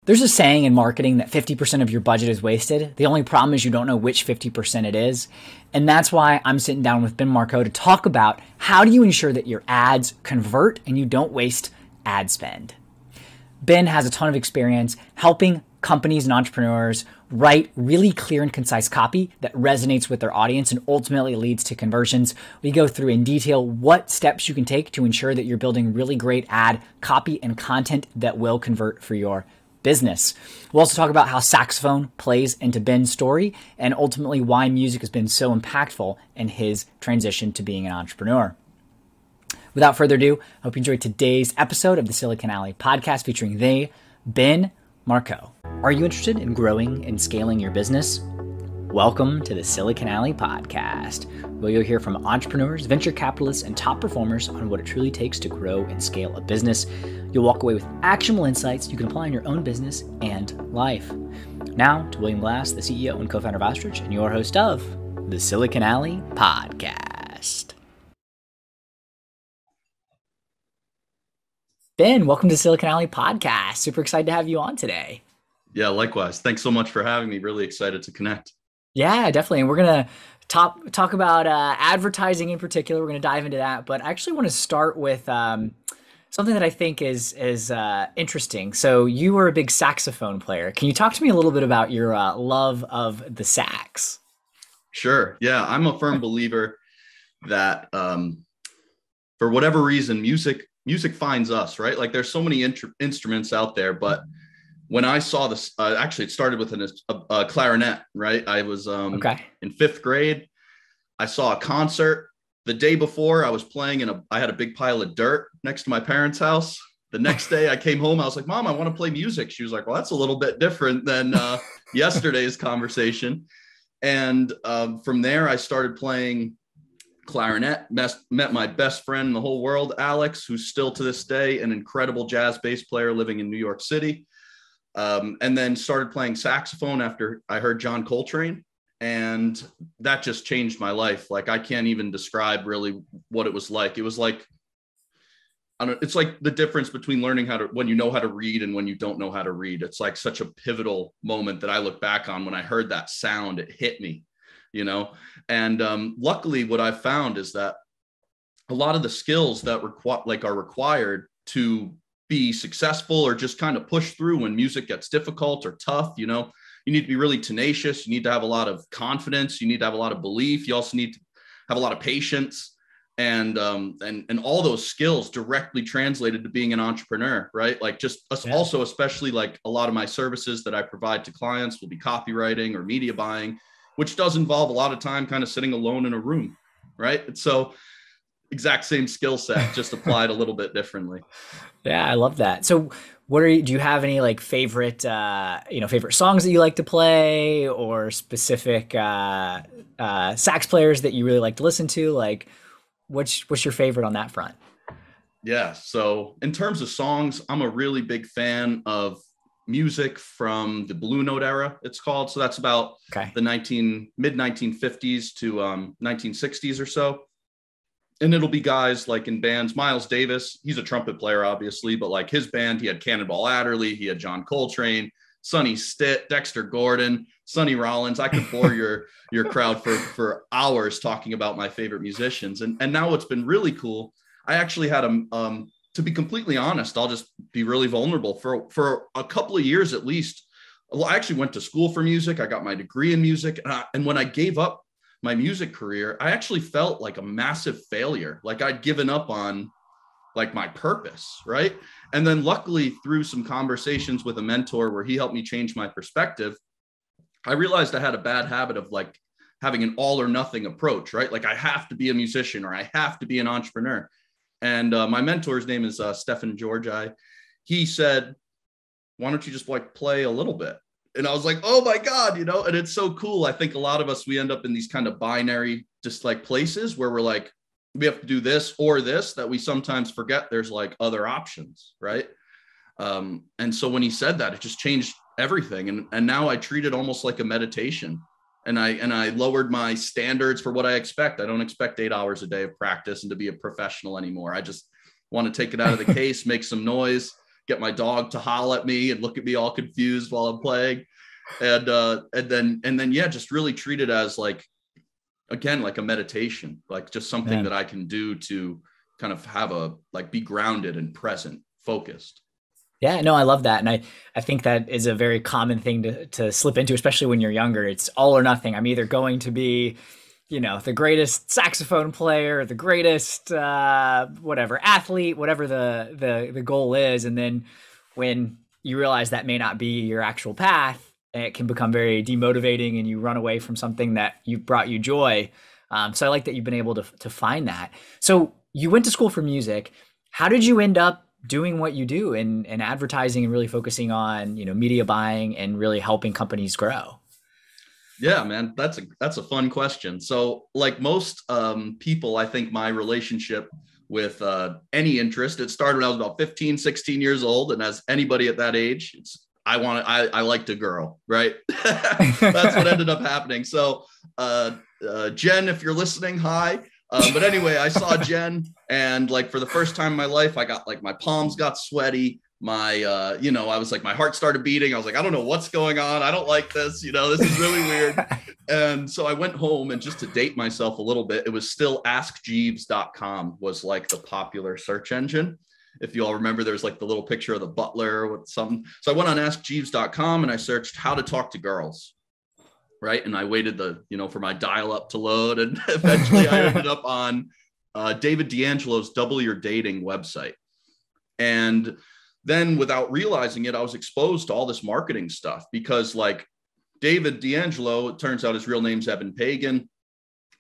There's a saying in marketing that 50% of your budget is wasted. The only problem is you don't know which 50% it is. And that's why I'm sitting down with Ben Marcoux to talk about how do you ensure that your ads convert and you don't waste ad spend. Ben has a ton of experience helping companies and entrepreneurs write really clear and concise copy that resonates with their audience and ultimately leads to conversions. We go through in detail what steps you can take to ensure that you're building really great ad copy and content that will convert for your business. We'll also talk about how saxophone plays into Ben's story and ultimately why music has been so impactful in his transition to being an entrepreneur. Without further ado, I hope you enjoyed today's episode of the Silicon Alley podcast featuring Ben Marcoux. Are you interested in growing and scaling your business? Welcome to the Silicon Alley podcast, where you'll hear from entrepreneurs, venture capitalists, and top performers on what it truly takes to grow and scale a business. You'll walk away with actionable insights you can apply in your own business and life. Now to William Glass, the CEO and co-founder of Ostrich, and your host of the Silicon Alley podcast. Ben, welcome to Silicon Alley podcast. Super excited to have you on today. Yeah, likewise. Thanks so much for having me. Really excited to connect. Yeah, definitely. And we're going to talk about advertising in particular. We're going to dive into that. But I actually want to start with something that I think is interesting. So you were a big saxophone player. Can you talk to me a little bit about your love of the sax? Sure. Yeah, I'm a firm believer that for whatever reason, music finds us, right? Like there's so many instruments out there, but when I saw this, actually it started with a clarinet, right? I was in fifth grade. I saw a concert. The day before I was playing I had a big pile of dirt next to my parents' house. The next day I came home, I was like, Mom, I want to play music. She was like, well, that's a little bit different than yesterday's conversation. And from there I started playing clarinet, met my best friend in the whole world, Alex, who's still to this day an incredible jazz bass player living in New York City. And then started playing saxophone after I heard John Coltrane. And that just changed my life. Like I can't even describe really what it was like. It was like, it's like the difference between learning when you know how to read and when you don't know how to read. It's like such a pivotal moment that I look back on when I heard that sound, it hit me, you know? And luckily what I've found is that a lot of the skills that are required to be successful or just kind of push through when music gets difficult or tough, you know, you need to be really tenacious. You need to have a lot of confidence. You need to have a lot of belief. You also need to have a lot of patience and all those skills directly translated to being an entrepreneur, right? Like also, especially like a lot of my services that I provide to clients will be copywriting or media buying, which does involve a lot of time kind of sitting alone in a room, right? And so exact same skill set, just applied a little bit differently. Yeah, I love that. So do you have any like favorite songs that you like to play or specific sax players that you really like to listen to? Like what's your favorite on that front? Yeah. So in terms of songs, I'm a really big fan of music from the Blue Note era, it's called. So that's about the mid 1950s to 1960s or so. And it'll be guys like in bands, Miles Davis, he's a trumpet player, obviously, but like his band, he had Cannonball Adderley, he had John Coltrane, Sonny Stitt, Dexter Gordon, Sonny Rollins. I could bore your crowd for hours talking about my favorite musicians. And now what's been really cool, I actually had to be completely honest, I'll just be really vulnerable. For a couple of years at least, I actually went to school for music. I got my degree in music. And when I gave up my music career, I actually felt like a massive failure. Like I'd given up on like my purpose, right? And then luckily through some conversations with a mentor where he helped me change my perspective, I realized I had a bad habit of like having an all or nothing approach, right? Like I have to be a musician or I have to be an entrepreneur. And my mentor's name is Stefan Georgi. He said, why don't you just like play a little bit? And I was like, oh my God, you know, and it's so cool. I think a lot of us, we end up in these kind of binary, just like places where we're like, we have to do this or this, that we sometimes forget there's like other options. Right. And so when he said that, it just changed everything. And now I treat it almost like a meditation. And I lowered my standards for what I expect. I don't expect 8 hours a day of practice and to be a professional anymore. I just want to take it out of the case, make some noise, get my dog to howl at me and look at me all confused while I'm playing. And then, yeah, just really treat it as like, again, like a meditation, like just something that I can do to kind of have be grounded and present, focused. Yeah, no, I love that. And I think that is a very common thing to slip into, especially when you're younger. It's all or nothing. I'm either going to be, the greatest saxophone player, the greatest, whatever athlete, whatever the goal is. And then when you realize that may not be your actual path, it can become very demotivating and you run away from something that brought you joy. So I like that you've been able to find that. So you went to school for music. How did you end up doing what you do in advertising and really focusing on, media buying and really helping companies grow? Yeah, man, that's a fun question. So like most people, I think my relationship with any interest, it started when I was about 15, 16 years old. And as anybody at that age, I liked a girl, right? That's what ended up happening. So Jen, if you're listening, hi. But anyway, I saw Jen, and like for the first time in my life, I got like my palms got sweaty. I was like, my heart started beating. I was like, I don't know what's going on. I don't like this. This is really weird. And so I went home, and just to date myself a little bit, it was still askjeeves.com was like the popular search engine. If you all remember, there's like the little picture of the butler with something. So I went on askjeeves.com and I searched how to talk to girls. Right. And I waited for my dial up to load. And eventually I ended up on David D'Angelo's Double Your Dating website. And then without realizing it, I was exposed to all this marketing stuff because like David D'Angelo, it turns out his real name's Evan Pagan.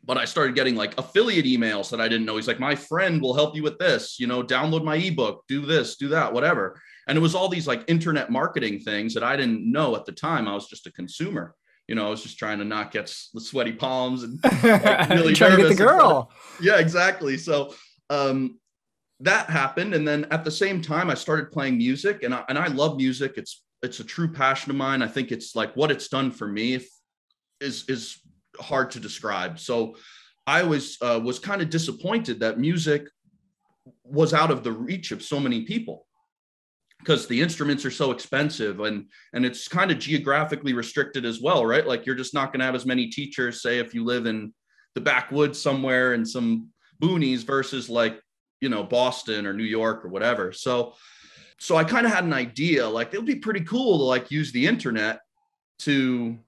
But I started getting like affiliate emails that I didn't know. He's like, my friend will help you with this, download my ebook, do this, do that, whatever. And it was all these like internet marketing things that I didn't know at the time. I was just a consumer. I was just trying to not get the sweaty palms and like, really trying to get the girl. Yeah, exactly. So that happened. And then at the same time, I started playing music, and I love music. It's a true passion of mine. I think it's like what it's done for me is hard to describe. So I was kind of disappointed that music was out of the reach of so many people, because the instruments are so expensive and it's kind of geographically restricted as well, right? Like you're just not going to have as many teachers, say, if you live in the backwoods somewhere in some boonies versus like, Boston or New York or whatever. So I kind of had an idea, like it would be pretty cool to like use the internet to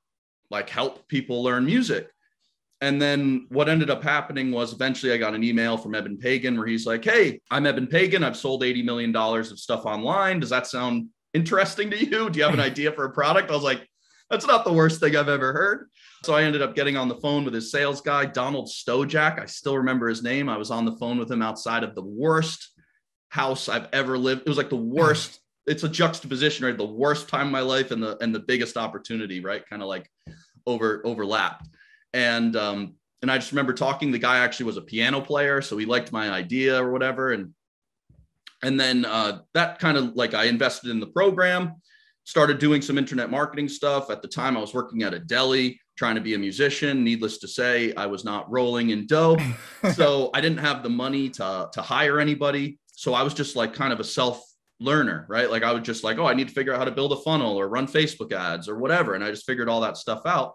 like help people learn music. And then what ended up happening was eventually I got an email from Evan Pagan where he's like, hey, I'm Evan Pagan. I've sold $80 million of stuff online. Does that sound interesting to you? Do you have an idea for a product? I was like, that's not the worst thing I've ever heard. So I ended up getting on the phone with his sales guy, Donald Stojak. I still remember his name. I was on the phone with him outside of the worst house I've ever lived. It was like the worst. It's a juxtaposition, right? The worst time of my life and the biggest opportunity, right? Kind of like overlapped. And I just remember talking, the guy actually was a piano player, so he liked my idea or whatever. And then that kind of like I invested in the program, started doing some internet marketing stuff. At the time I was working at a deli, trying to be a musician. Needless to say, I was not rolling in dough. So I didn't have the money to hire anybody. So I was just like kind of a self-learner, right? Like I was just like, oh, I need to figure out how to build a funnel or run Facebook ads or whatever. And I just figured all that stuff out.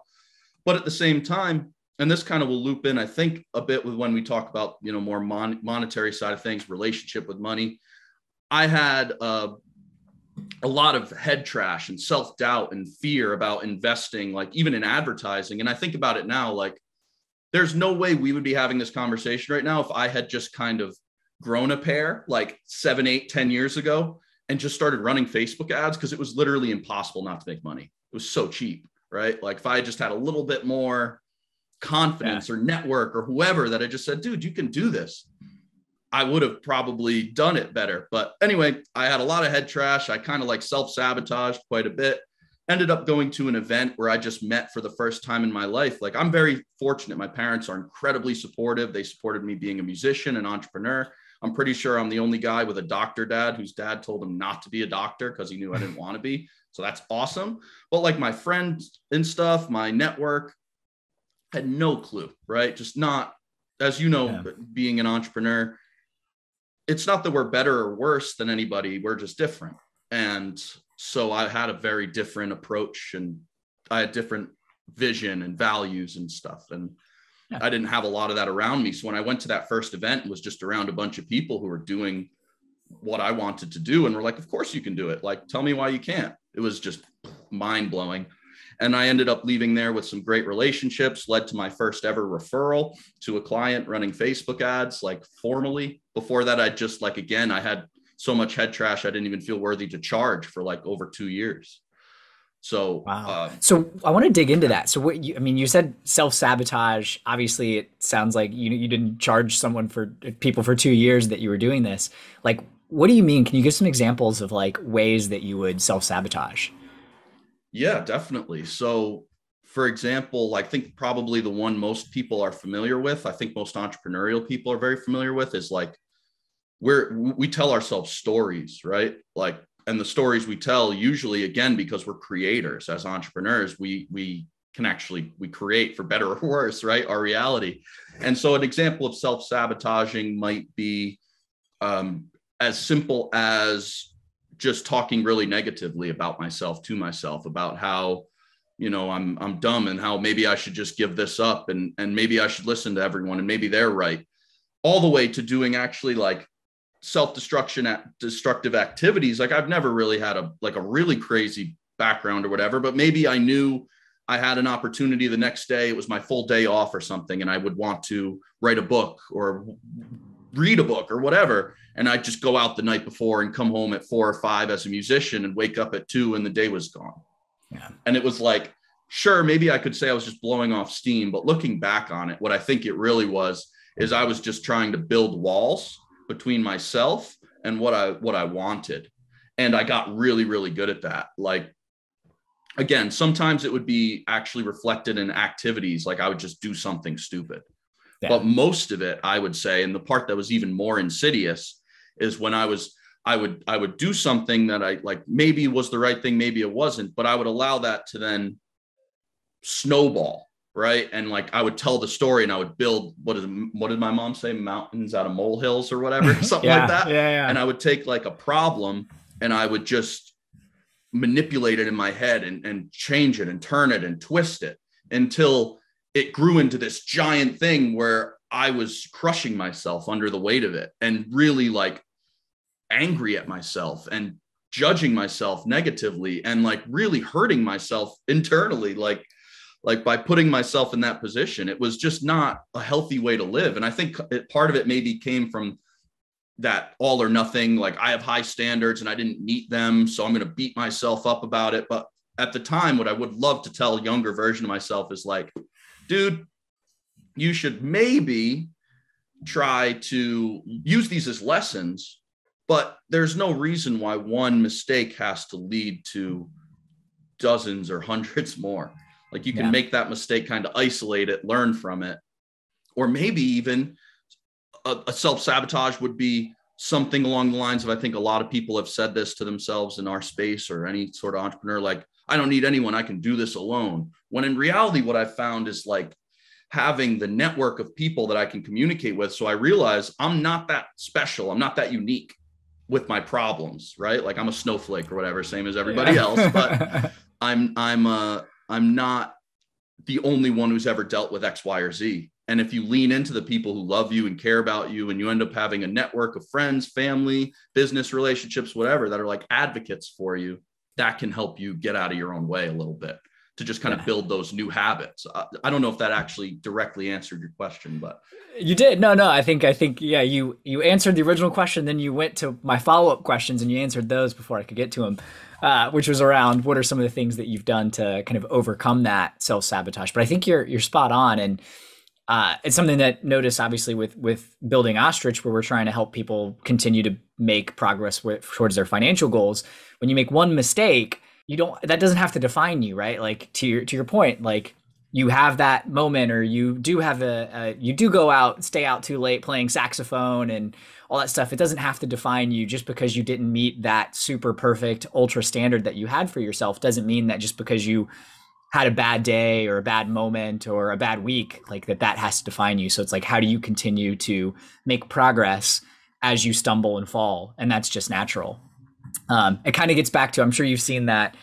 But at the same time, and this kind of will loop in, I think, a bit with when we talk about, more monetary side of things, relationship with money. I had a lot of head trash and self-doubt and fear about investing, like even in advertising. And I think about it now, like there's no way we would be having this conversation right now if I had just kind of grown a pair like 7, 8, 10 years ago and just started running Facebook ads, because it was literally impossible not to make money. It was so cheap. Right? Like if I just had a little bit more confidence or network or whoever that I just said, dude, you can do this, I would have probably done it better. But anyway, I had a lot of head trash. I kind of like self-sabotaged quite a bit. Ended up going to an event where I just met for the first time in my life. Like I'm very fortunate. My parents are incredibly supportive. They supported me being a musician, an entrepreneur. I'm pretty sure I'm the only guy with a doctor dad whose dad told him not to be a doctor because he knew I didn't want to be. So that's awesome. But like my friends and stuff, my network had no clue, right? Just not, as you know, being an entrepreneur, it's not that we're better or worse than anybody. We're just different, And so I had a very different approach, and I had different vision and values and stuff. And I didn't have a lot of that around me. So when I went to that first event, it was just around a bunch of people who were doing what I wanted to do. And we're like, of course you can do it. Like, tell me why you can't. It was just mind blowing. And I ended up leaving there with some great relationships, led to my first ever referral to a client running Facebook ads, like formally. Before that, I just like, again, I had so much head trash, I didn't even feel worthy to charge for like over 2 years. So, wow. So I want to dig into that. So what you said self-sabotage. Obviously it sounds like you didn't charge people for 2 years that you were doing this. Like, what do you mean? Can you give some examples of like ways that you would self-sabotage? Yeah, definitely. So for example, I think probably the one most people are familiar with, I think most entrepreneurial people are very familiar with, is like, we tell ourselves stories, right? Like, and the stories we tell usually, again, because we're creators as entrepreneurs, we create, for better or worse, right? Our reality. And so an example of self-sabotaging might be as simple as just talking really negatively about myself to myself, about how, I'm dumb, and how maybe I should just give this up, and maybe I should listen to everyone, and maybe they're right, all the way to doing actually like destructive activities. Like, I've never really had a really crazy background or whatever, but maybe I knew I had an opportunity the next day. It was my full day off or something, and I would want to write a book or read a book or whatever. And I'd just go out the night before and come home at 4 or 5 as a musician and wake up at 2 and the day was gone. Yeah. And it was like, sure, maybe I could say I was just blowing off steam, but looking back on it, what I think it really was is I was just trying to build walls between myself and what I wanted. And I got really, really good at that. Like, again, sometimes it would be actually reflected in activities. Like, I would just do something stupid. Yeah. But most of it, I would say, and the part that was even more insidious, is when I would do something that I like, maybe was the right thing, maybe it wasn't, but I would allow that to then snowball. Right. And like, I would tell the story and I would build, what did my mom say? Mountains out of molehills or whatever, something like that. Yeah. And I would take like a problem and I would just manipulate it in my head and change it and turn it and twist it until it grew into this giant thing where I was crushing myself under the weight of it, and really like angry at myself and judging myself negatively and like really hurting myself internally. Like by putting myself in that position, it was just not a healthy way to live. And I think part of it maybe came from that all or nothing, like, I have high standards and I didn't meet them, so I'm going to beat myself up about it. But at the time, what I would love to tell a younger version of myself is like, dude, you should maybe try to use these as lessons, but there's no reason why one mistake has to lead to dozens or hundreds more. Like, you can make that mistake, kind of isolate it, learn from it. Or maybe even a self-sabotage would be something along the lines of, I think a lot of people have said this to themselves in our space, or any sort of entrepreneur, like, I don't need anyone, I can do this alone. When in reality, what I've found is like having the network of people that I can communicate with. So I realize I'm not that special. I'm not that unique with my problems, right? Like, I'm a snowflake or whatever, same as everybody else, but I'm not the only one who's ever dealt with X, Y, or Z. And if you lean into the people who love you and care about you, and you end up having a network of friends, family, business relationships, whatever, that are like advocates for you, that can help you get out of your own way a little bit, to just kind of build those new habits. I don't know if that actually directly answered your question, but you did. No, I think, yeah, you answered the original question. Then you went to my follow-up questions and you answered those before I could get to them, which was around what are some of the things that you've done to kind of overcome that self-sabotage. But I think you're spot on. And it's something that notice, obviously, with building Ostrich, where we're trying to help people continue to make progress towards their financial goals. When you make one mistake, that doesn't have to define you, right? Like, to your point, like, you have that moment, or you do have you do go out, stay out too late playing saxophone and all that stuff. It doesn't have to define you. Just because you didn't meet that super perfect ultra standard that you had for yourself doesn't mean that just because you had a bad day or a bad moment or a bad week, like that has to define you. So it's like, how do you continue to make progress as you stumble and fall? And that's just natural. It kind of gets back to, I'm sure you've seen that,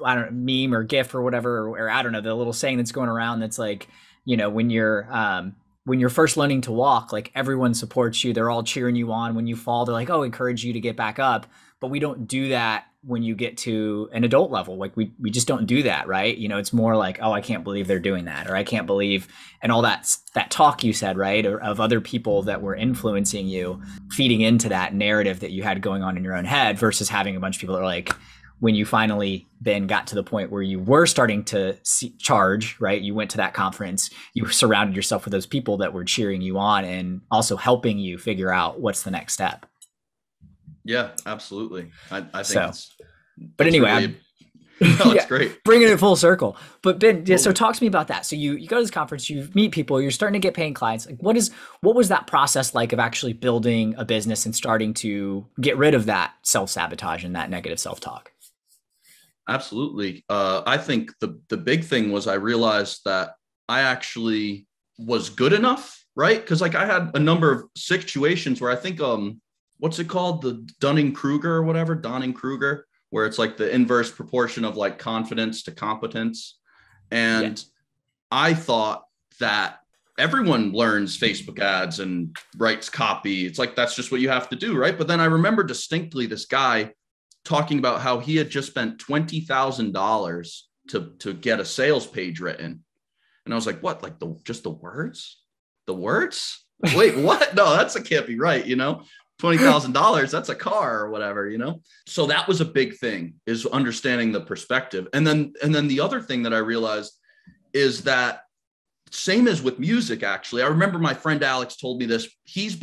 I don't know, meme or GIF or whatever, or I don't know, the little saying that's going around that's like, when you're first learning to walk, like everyone supports you. They're all cheering you on. When you fall, they're like, oh, encourage you to get back up. But we don't do that when you get to an adult level. Like we just don't do that, right? It's more like, oh, I can't believe they're doing that, or I can't believe, and all that talk you said, right, or of other people that were influencing you, feeding into that narrative that you had going on in your own head, versus having a bunch of people that are like, when you finally then got to the point where you were starting to charge, right? You went to that conference, you surrounded yourself with those people that were cheering you on and also helping you figure out what's the next step. Yeah, absolutely. I think so. it's but anyway, really, it's great. Bringing it full circle. But Ben, so talk to me about that. So you go to this conference, you meet people, you're starting to get paying clients. Like what was that process like of actually building a business and starting to get rid of that self-sabotage and that negative self-talk? Absolutely. I think the big thing was I realized that I actually was good enough, right? Because like I had a number of situations where I think, what's it called? The Dunning-Kruger or whatever, Donning-Kruger, where it's like the inverse proportion of like confidence to competence. And I thought that everyone learns Facebook ads and writes copy. It's like, that's just what you have to do, right? But then I remember distinctly this guy talking about how he had just spent $20,000 to get a sales page written. And I was like, what? Like just the words? The words? Wait, what? No, that can't be right. $20,000, that's a car or whatever, So that was a big thing, is understanding the perspective. And then the other thing that I realized is that same as with music, actually. I remember my friend Alex told me this. He's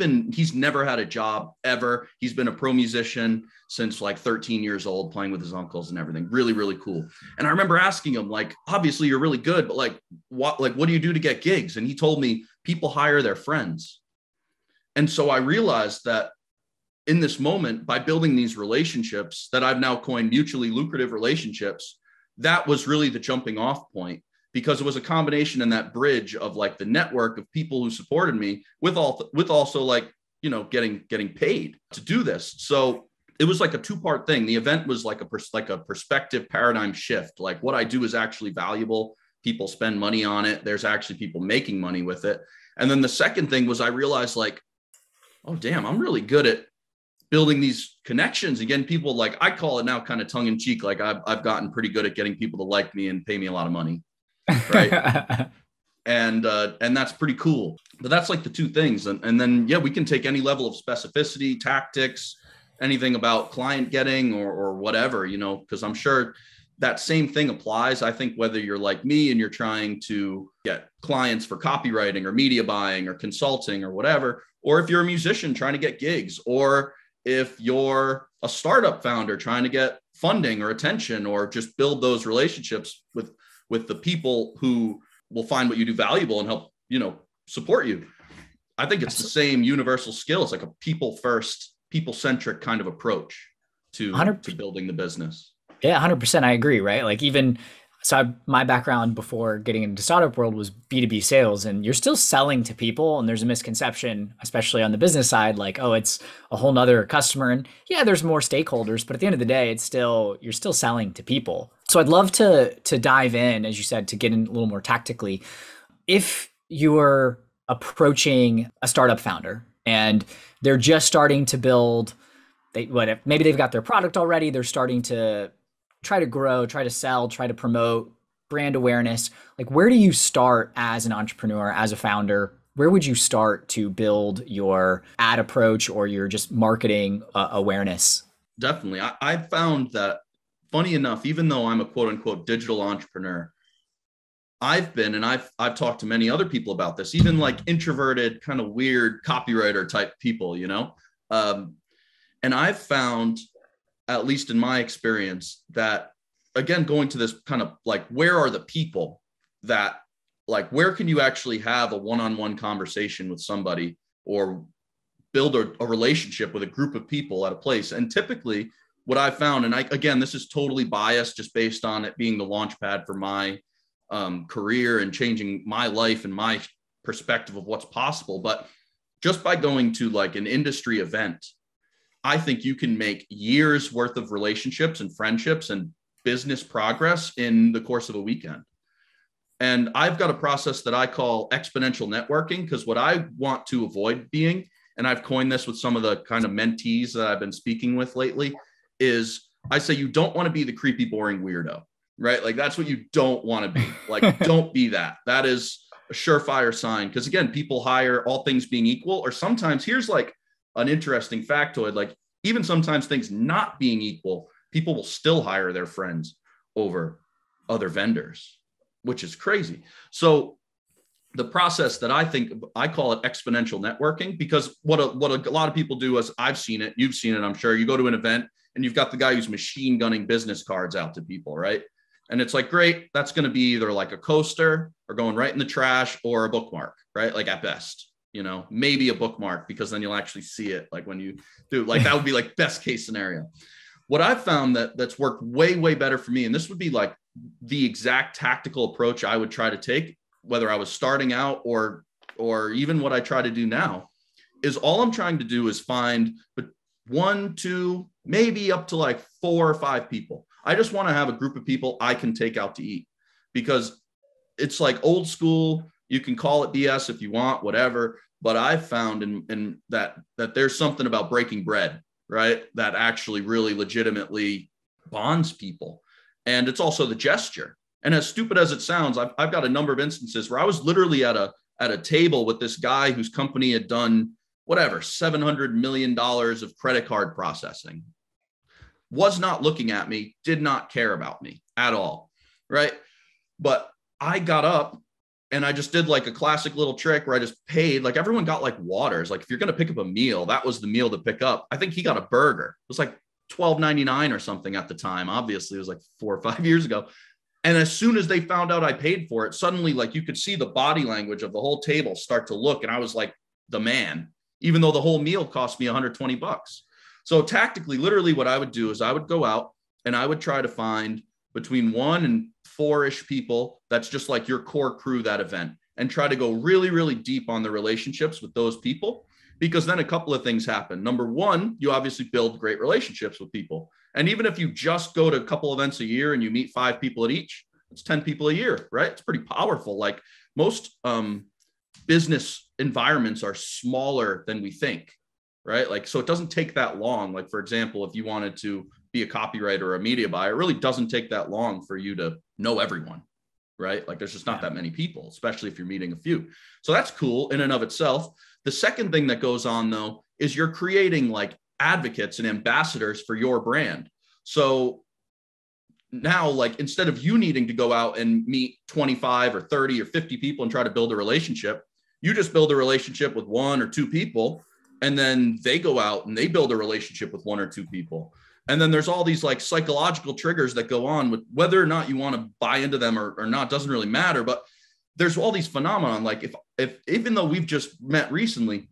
never had a job ever. He's been a pro musician since like 13 years old, playing with his uncles and everything. Really, really cool. And I remember asking him, like, obviously you're really good, but like, what do you do to get gigs? And he told me people hire their friends. And so I realized that in this moment, by building these relationships that I've now coined mutually lucrative relationships, that was really the jumping off point. Because it was a combination in that bridge of like the network of people who supported me with also like, getting paid to do this. So it was like a two-part thing. The event was like a perspective paradigm shift. Like what I do is actually valuable. People spend money on it. There's actually people making money with it. And then the second thing was I realized like, oh, damn, I'm really good at building these connections. Again, people like, I call it now kind of tongue in cheek. Like I've gotten pretty good at getting people to like me and pay me a lot of money. Right. And that's pretty cool. But that's like the two things. And then, we can take any level of specificity, tactics, anything about client getting or whatever, because I'm sure that same thing applies. I think whether you're like me and you're trying to get clients for copywriting or media buying or consulting or whatever, or if you're a musician trying to get gigs, or if you're a startup founder trying to get funding or attention, or just build those relationships with the people who will find what you do valuable and help, support you. I think it's the same universal skill. It's like a people first, people centric kind of approach to building the business. Yeah, 100%. I agree. Right. Like my background before getting into startup world was B2B sales, and you're still selling to people. And there's a misconception, especially on the business side, like, oh, it's a whole nother customer. And yeah, there's more stakeholders, but at the end of the day, you're still selling to people. So I'd love to dive in, as you said, to get in a little more tactically. If you're approaching a startup founder and they're just starting to build, maybe they've got their product already, they're starting to try to grow, try to sell, try to promote brand awareness. Like, where do you start as an entrepreneur, as a founder? Where would you start to build your ad approach or your just marketing awareness? Definitely. I found that, funny enough, even though I'm a quote unquote digital entrepreneur, I've talked to many other people about this, even like introverted, kind of weird copywriter type people, and I've found, at least in my experience, that, again, going to this kind of like, where are the people that, like, where can you actually have a one-on-one conversation with somebody or build a relationship with a group of people at a place? And typically what I found, and again, this is totally biased just based on it being the launch pad for my career and changing my life and my perspective of what's possible. But just by going to like an industry event, I think you can make years worth of relationships and friendships and business progress in the course of a weekend. And I've got a process that I call exponential networking, because what I want to avoid being, and I've coined this with some of the kind of mentees that I've been speaking with lately, is I say you don't want to be the creepy, boring weirdo, right? Like that's what you don't want to be. Like, don't be that. That is a surefire sign. Because again, people hire, all things being equal, or sometimes here's like an interesting factoid, like even sometimes things not being equal, people will still hire their friends over other vendors, which is crazy. So the process that I think, I call it exponential networking, because what a lot of people do is, I've seen it, you've seen it, I'm sure, you go to an event and you've got the guy who's machine gunning business cards out to people, right? And it's like, great, that's going to be either like a coaster or going right in the trash or a bookmark, right? Like at best, maybe a bookmark, because then you'll actually see it. Like when you do, like that would be like best case scenario. What I've found that's worked way, way better for me, and this would be like the exact tactical approach I would try to take, whether I was starting out or even what I try to do now, is all I'm trying to do is find but 1, 2, maybe up to like 4 or 5 people. I just want to have a group of people I can take out to eat, because it's like old school. You can call it BS if you want, whatever. But I've found in that there's something about breaking bread, right, that actually really legitimately bonds people. And it's also the gesture. And as stupid as it sounds, I've got a number of instances where I was literally at a table with this guy whose company had done whatever, $700 million of credit card processing, was not looking at me, did not care about me at all, right? But I got up and I just did like a classic little trick where I just paid, like everyone got like waters. Like if you're going to pick up a meal, that was the meal to pick up. I think he got a burger. It was like $12.99 or something at the time. Obviously, it was like 4 or 5 years ago. And as soon as they found out I paid for it, suddenly like you could see the body language of the whole table start to look. And I was like the man, even though the whole meal cost me $120. So tactically, literally what I would do is I would go out and I would try to find between 1 and 4-ish people that's just like your core crew that event, and try to go really, really deep on the relationships with those people, because then a couple of things happen. Number one, you obviously build great relationships with people. And even if you just go to a couple events a year and you meet 5 people at each, it's 10 people a year, right? It's pretty powerful. Like most business environments are smaller than we think, right? Like, so it doesn't take that long. Like, for example, if you wanted to be a copywriter or a media buyer, it really doesn't take that long for you to know everyone, right? Like there's just not that many people, especially if you're meeting a few. So that's cool in and of itself. The second thing that goes on though, is you're creating like advocates and ambassadors for your brand. So now, like, instead of you needing to go out and meet 25 or 30 or 50 people and try to build a relationship, you just build a relationship with 1 or 2 people. And then they go out and they build a relationship with 1 or 2 people. And then there's all these like psychological triggers that go on with whether or not you want to buy into them or not, doesn't really matter. But there's all these phenomenon. Like if even though we've just met recently,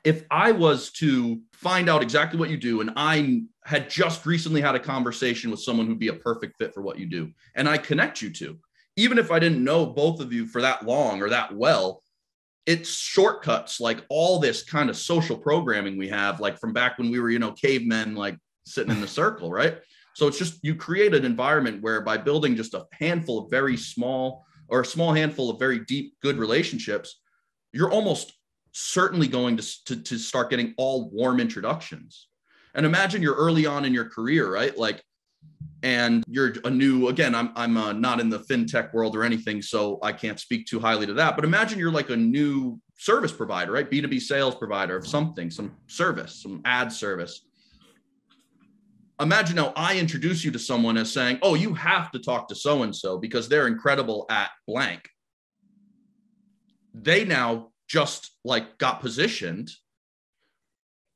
if I was to find out exactly what you do, and I had just recently had a conversation with someone who'd be a perfect fit for what you do, and I connect you to, even if I didn't know both of you for that long or that well, it's shortcuts, like all this kind of social programming we have, like from back when we were, cavemen, like sitting in the circle, right? So it's just, you create an environment where by building just a handful of very small or a small handful of very deep, good relationships, you're almost certainly going to start getting all warm introductions. And imagine you're early on in your career, right? Like, and you're a new, again, I'm not in the fintech world or anything, so I can't speak too highly to that. But imagine you're like a new service provider, right? B2B sales provider of something, some service, some ad service. Imagine now I introduce you to someone as saying, oh, you have to talk to so-and-so because they're incredible at blank. They now just like got positioned,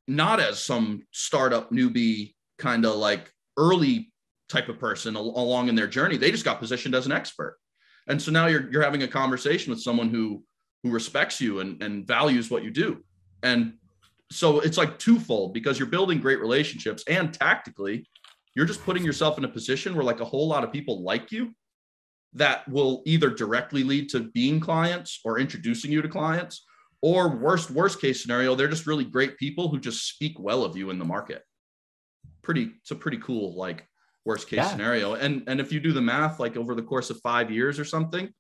not as some startup newbie kind of like early type of person along in their journey. They just got positioned as an expert. And so now you're having a conversation with someone who respects you and values what you do. And so it's like twofold, because you're building great relationships, and tactically, you're just putting yourself in a position where like a whole lot of people like you that will either directly lead to being clients or introducing you to clients, Or worst case scenario, they're just really great people who just speak well of you in the market. It's a pretty cool, like, worst case scenario. And if you do the math, like over the course of 5 years or something,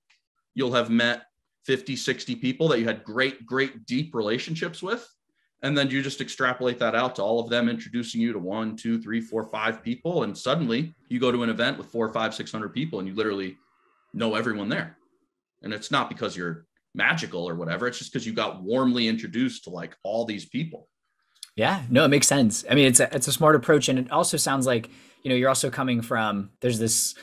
you'll have met 50, 60 people that you had great, deep relationships with. And then you just extrapolate that out to all of them introducing you to 1, 2, 3, 4, 5 people. And suddenly you go to an event with 400, 500, 600 people and you literally know everyone there. And it's not because you're magical or whatever. It's just because you got warmly introduced to like all these people. Yeah, no, it makes sense. I mean, it's a smart approach. And it also sounds like, you're also coming from, there's this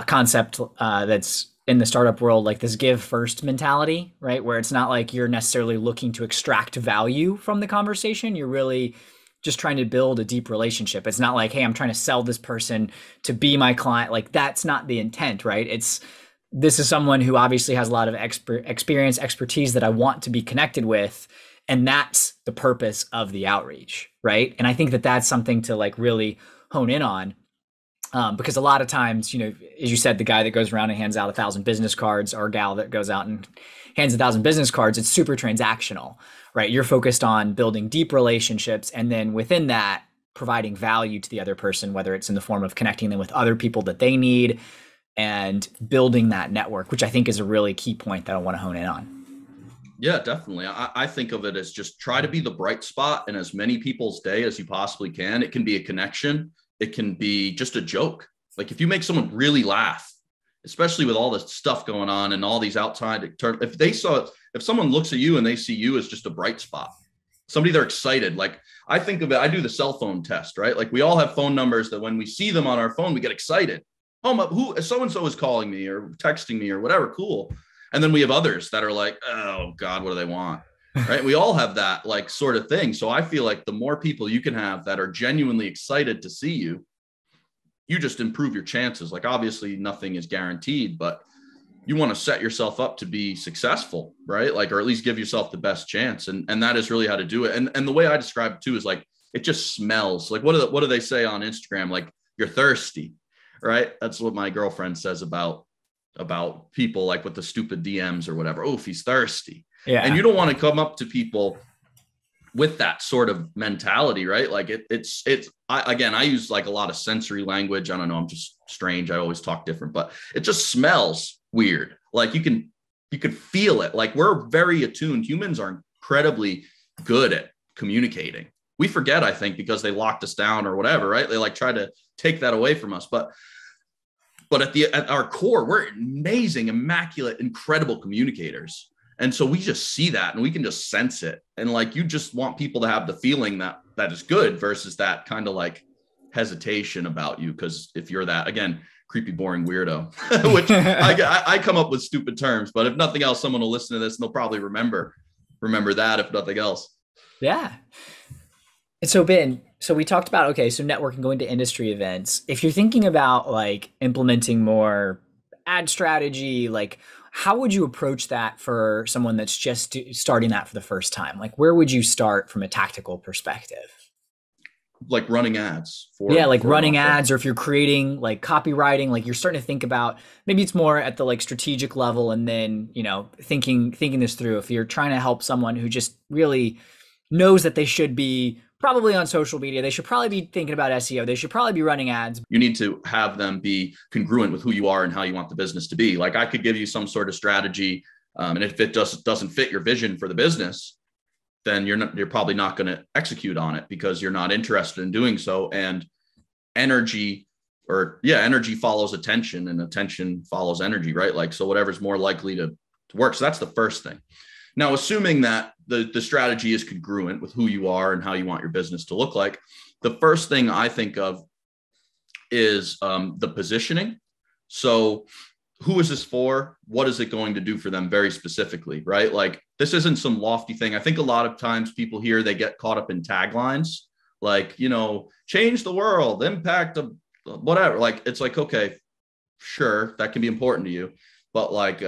concept that's in the startup world, like this give first mentality, right? Where it's not like you're necessarily looking to extract value from the conversation. You're really just trying to build a deep relationship. It's not like, hey, I'm trying to sell this person to be my client. Like that's not the intent, right? This is someone who obviously has a lot of experience, expertise that I want to be connected with. And that's the purpose of the outreach, right? And I think that that's something to like really hone in on. Because a lot of times, as you said, the guy that goes around and hands out 1,000 business cards, or a gal that goes out and hands 1,000 business cards, it's super transactional, right? You're focused on building deep relationships. And then within that, providing value to the other person, whether it's in the form of connecting them with other people that they need and building that network, which I think is a really key point that I want to hone in on. Yeah, definitely. I think of it as just try to be the bright spot in as many people's day as you possibly can. It can be a connection. It can be just a joke. Like if you make someone really laugh, especially with all this stuff going on and all these outside, if someone looks at you and they see you as just a bright spot, somebody they're excited. Like I think of it, I do the cell phone test, right? Like we all have phone numbers that when we see them on our phone, we get excited. Oh, who so-and-so is calling me or texting me or whatever. Cool. And then we have others that are like, oh God, what do they want? Right. We all have that like sort of thing. So I feel like the more people you can have that are genuinely excited to see you, you just improve your chances. Like obviously nothing is guaranteed, but you want to set yourself up to be successful, right? Like, or at least give yourself the best chance. And that is really how to do it. And the way I describe it too is like, it just smells like, what do they say on Instagram? Like you're thirsty, right? That's what my girlfriend says about people like with the stupid DMs or whatever. Oh, if he's thirsty. Yeah. And you don't want to come up to people with that sort of mentality, right? Like I use like a lot of sensory language. I don't know. I'm just strange. I always talk different, but it just smells weird. Like you can feel it. Like we're very attuned. Humans are incredibly good at communicating. We forget, I think, because they locked us down or whatever, right? They like try to take that away from us. But at our core, we're amazing, immaculate, incredible communicators. And so we just see that and we can just sense it. And like, you just want people to have the feeling that is good versus that kind of like hesitation about you. Because if you're that, again, creepy, boring weirdo, which I come up with stupid terms, but if nothing else, someone will listen to this and they'll probably remember that if nothing else. Yeah. And so Ben, so we talked about, okay, so networking, going to industry events. If you're thinking about like implementing more ad strategy, like how would you approach that for someone that's just starting that for the first time? Like where would you start from a tactical perspective? Like running ads. Running ads, or if you're creating like copywriting, like you're starting to think about, maybe it's more at the like strategic level and then, thinking this through. If you're trying to help someone who just really knows that they should be probably on social media, they should probably be thinking about SEO, they should probably be running ads. You need to have them be congruent with who you are and how you want the business to be. Like I could give you some sort of strategy, and if it just doesn't fit your vision for the business, then you're probably not going to execute on it because you're not interested in doing so. And energy follows attention and attention follows energy, right? Like, so whatever's more likely to work. So that's the first thing. Now, assuming that the strategy is congruent with who you are and how you want your business to look like, the first thing I think of is the positioning. So who is this for? What is it going to do for them very specifically, right? Like this isn't some lofty thing. I think a lot of times people here, they get caught up in taglines like, change the world, impact of whatever. Like, it's like, okay, sure, that can be important to you. But like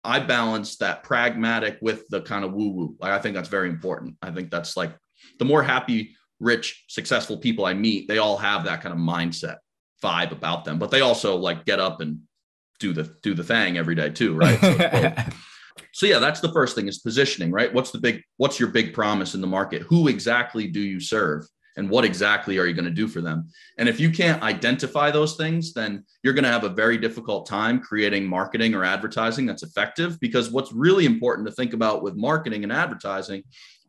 I balance that pragmatic with the kind of woo-woo. Like, I think that's very important. I think that's like the more happy, rich, successful people I meet, they all have that kind of mindset vibe about them, but they also like get up and do the thing every day too. Right. So yeah, that's the first thing is positioning, right? What's your big promise in the market? Who exactly do you serve? And what exactly are you going to do for them? And if you can't identify those things, then you're going to have a very difficult time creating marketing or advertising that's effective. Because what's really important to think about with marketing and advertising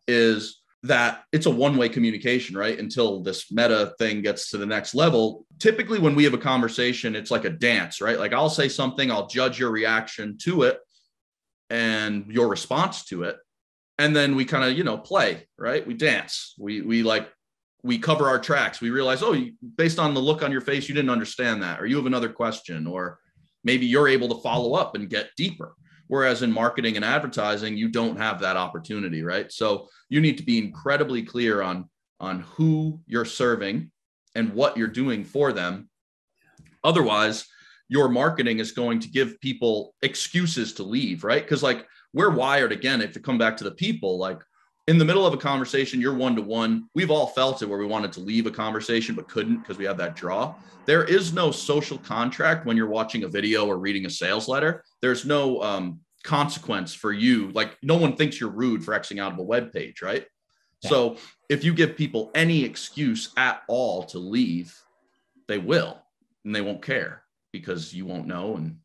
is that it's a one-way communication, right? Until this meta thing gets to the next level. Typically, when we have a conversation, it's like a dance, right? Like I'll say something, I'll judge your reaction to it and your response to it. And then we kind of, play, right? We dance. We cover our tracks. We realize, based on the look on your face, you didn't understand that, or you have another question, or maybe you're able to follow up and get deeper. Whereas in marketing and advertising, you don't have that opportunity, right? So you need to be incredibly clear on who you're serving and what you're doing for them. Otherwise, your marketing is going to give people excuses to leave, right? Because like we're wired, again, if you come back to the people, like in the middle of a conversation, you're one-to-one. We've all felt it where we wanted to leave a conversation, but couldn't because we have that draw. There is no social contract when you're watching a video or reading a sales letter. There's no consequence for you. Like no one thinks you're rude for Xing out of a web page, right? Yeah. So if you give people any excuse at all to leave, they will, and they won't care because you won't know, and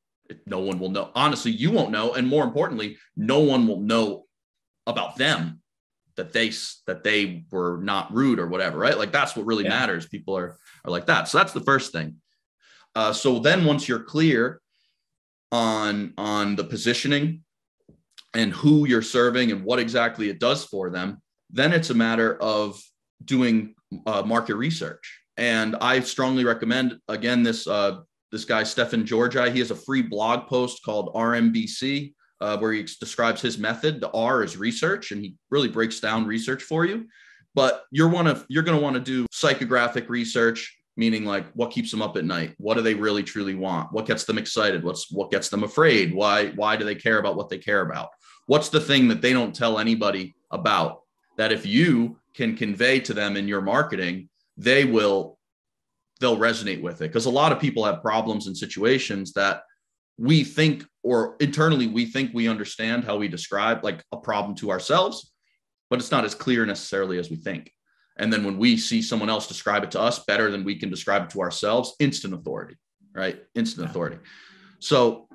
no one will know. Honestly, you won't know. And more importantly, no one will know about them that they were not rude or whatever, right? Like that's what really matters. People are like that. So that's the first thing. So then once you're clear on the positioning and who you're serving and what exactly it does for them, then it's a matter of doing market research. And I strongly recommend, again, this guy, Stefan Georgi, he has a free blog post called RMBC, where he describes his method. The R is research, and he really breaks down research for you. But you're going to want to do psychographic research, meaning like what keeps them up at night? What do they really truly want? What gets them excited? What gets them afraid? Why do they care about what they care about? What's the thing that they don't tell anybody about that if you can convey to them in your marketing, they'll resonate with it? Because a lot of people have problems in situations that we think, or internally we think we understand how we describe like a problem to ourselves, but it's not as clear necessarily as we think. And then when we see someone else describe it to us better than we can describe it to ourselves, instant authority, right? Instant authority. So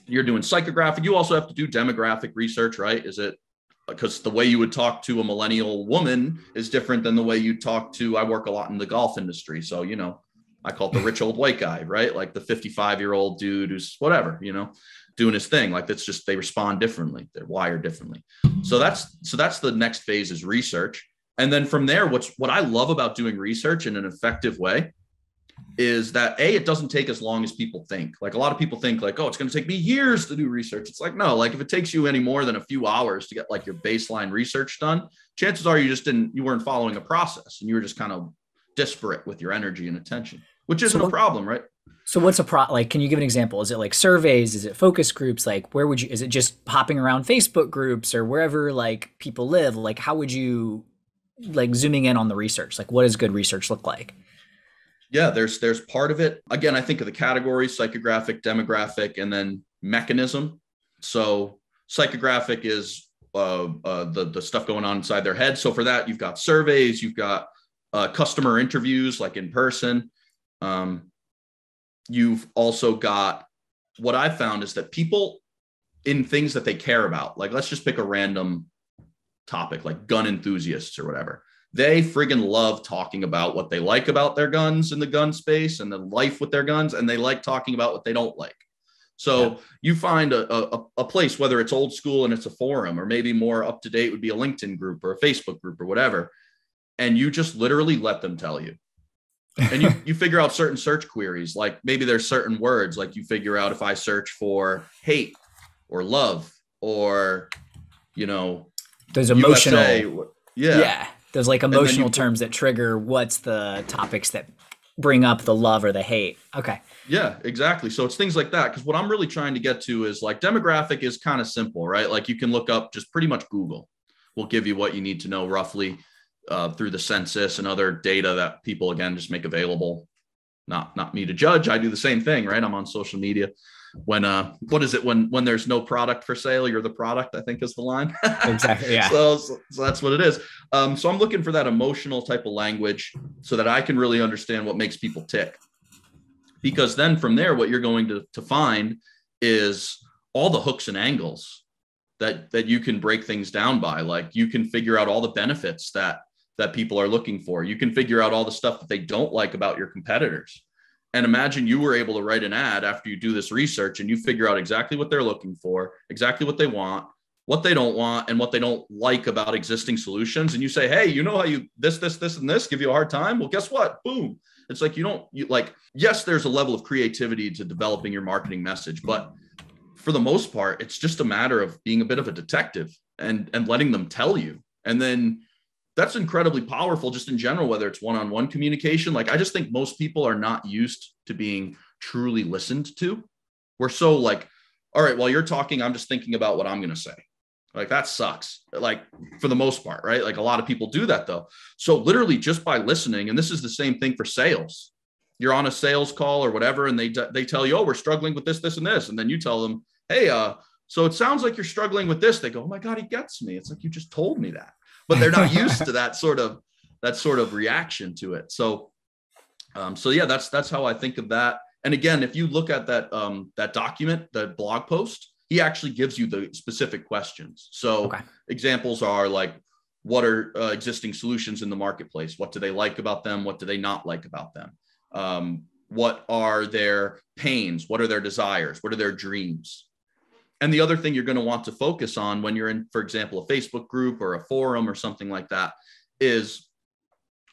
you're doing psychographic. You also have to do demographic research, right? Is it because the way you would talk to a millennial woman is different than the way you talk to, I work a lot in the golf industry. So, I call it the rich old white guy, right? Like the 55-year-old dude who's whatever, doing his thing. Like that's just, they respond differently. They're wired differently. So that's the next phase is research. And then from there, what I love about doing research in an effective way is that it doesn't take as long as people think. Like a lot of people think like, it's going to take me years to do research. It's like, no, like if it takes you any more than a few hours to get like your baseline research done, chances are you weren't following a process and you were just kind of disparate with your energy and attention, which isn't a problem, right? So what's like, can you give an example? Is it like surveys? Is it focus groups? Like is it just hopping around Facebook groups or wherever like people live? Like how would you like zooming in on the research? Like what does good research look like? Yeah, there's part of it. Again, I think of the categories, psychographic, demographic, and then mechanism. So psychographic is the stuff going on inside their head. So for that, you've got surveys, you've got customer interviews like in person. You've also got, what I've found is that people in things that they care about, like let's just pick a random topic like gun enthusiasts or whatever. They friggin' love talking about what they like about their guns in the gun space and the life with their guns. And they like talking about what they don't like. So you find a place, whether it's old school and it's a forum, or maybe more up to date would be a LinkedIn group or a Facebook group or whatever. And you just literally let them tell you. And you figure out certain search queries, like maybe there's certain words, like you figure out if I search for hate or love or, those emotional, USA, there's like emotional terms that trigger what's the topics that bring up the love or the hate. Okay. Yeah, exactly. So it's things like that. Because what I'm really trying to get to is like demographic is kind of simple, right? Like you can look up just pretty much Google will give you what you need to know roughly through the census and other data that people, again, just make available not me to judge. I do the same thing, right? I'm on social media. When what is it when there's no product for sale, you're the product, I think is the line. Exactly. Yeah. So that's what it is. So I'm looking for that emotional type of language so that I can really understand what makes people tick. Because then from there, what you're going to find is all the hooks and angles that you can break things down by. Like you can figure out all the benefits that people are looking for. You can figure out all the stuff that they don't like about your competitors. And imagine you were able to write an ad after you do this research and you figure out exactly what they're looking for, exactly what they want, what they don't want, and what they don't like about existing solutions. And you say, hey, you know how you this, and this give you a hard time? Well, guess what? Boom. It's like, yes, there's a level of creativity to developing your marketing message, but for the most part, it's just a matter of being a bit of a detective and letting them tell you. And then that's incredibly powerful just in general, whether it's one-on-one communication. Like, I just think most people are not used to being truly listened to. We're so like, all right, while you're talking, I'm just thinking about what I'm going to say. Like, that sucks. Like, for the most part, right? Like, a lot of people do that though. So literally just by listening, and this is the same thing for sales. You're on a sales call or whatever, and they tell you, oh, we're struggling with this, and this. And then you tell them, hey, so it sounds like you're struggling with this. They go, oh my God, he gets me. It's like, you just told me that. But they're not used to that sort of reaction to it. So yeah, that's how I think of that. And again, if you look at that document, that blog post, he actually gives you the specific questions. So examples are like, what are existing solutions in the marketplace? What do they like about them? What do they not like about them? What are their pains? What are their desires? What are their dreams? And the other thing you're going to want to focus on when you're in, for example, a Facebook group or a forum or something like that, is